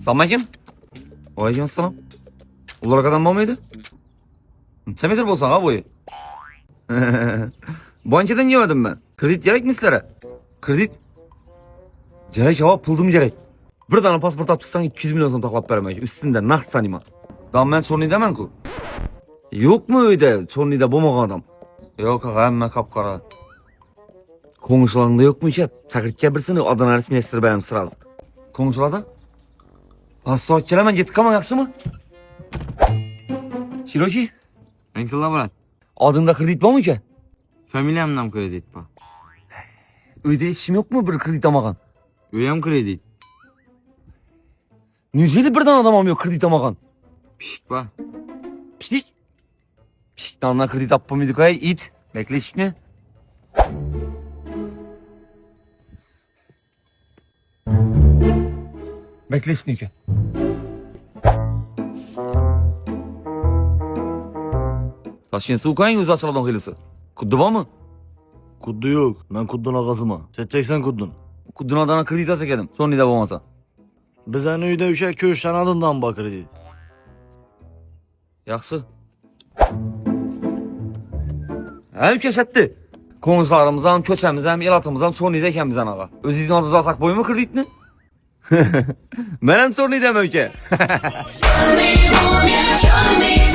Salom kim? Aleykümselam. Ular kadar mı mıydı? Neçe metre bolsan ha boyu? Bankadan yemedim ben. Kredit gerek mi sizlere? Kredit? Gerek ya, puldım gerek. Bir tane pasport alıp çıksan 200 milyon so'm taklap vermek. Üstünde nakt sanima. Daha ben Çorlu'da ku. Yok mu öyle Çorlu'da bulmagan adam? Yok ağa, hemen kapkara. Konuşularında yok mu ki? Çakırtken birisini Adana resmi estir benim sırası. Konuşularda? Az sonra gelemen gittik ama yakşı mı? Şiroki, Enkılda brat. adında kredit var mı ki? Familiyamdan kredit ba. Öyle işim yok mu bir kredit almagan? Üyem kredit. Neceli birden adam almıyor kredit almagan? Pişik ba. Piştik. Piştikten kredit yapmamıyorduk ay it. Bekle işini. Bekle işini ki. Taşın su kayın yüzü açılan hilisi. Kuddu var mı? Kuddu yok. Ben Kuddun ağasıma. Çekeceksen Kuddun. Kuddun adana kredit alacak edim. Sonra da olmasa. Bizden uyda üçe köşten adından bak kredi. Yaxşı. Hem keşetti. Konuşlarımızdan, köçemizden, elatımızdan çoğunluğu ekemizden ağa. Özünüzün adı alsak boyu mu kreditini? Benim çoğunluğu demem ki. Show me,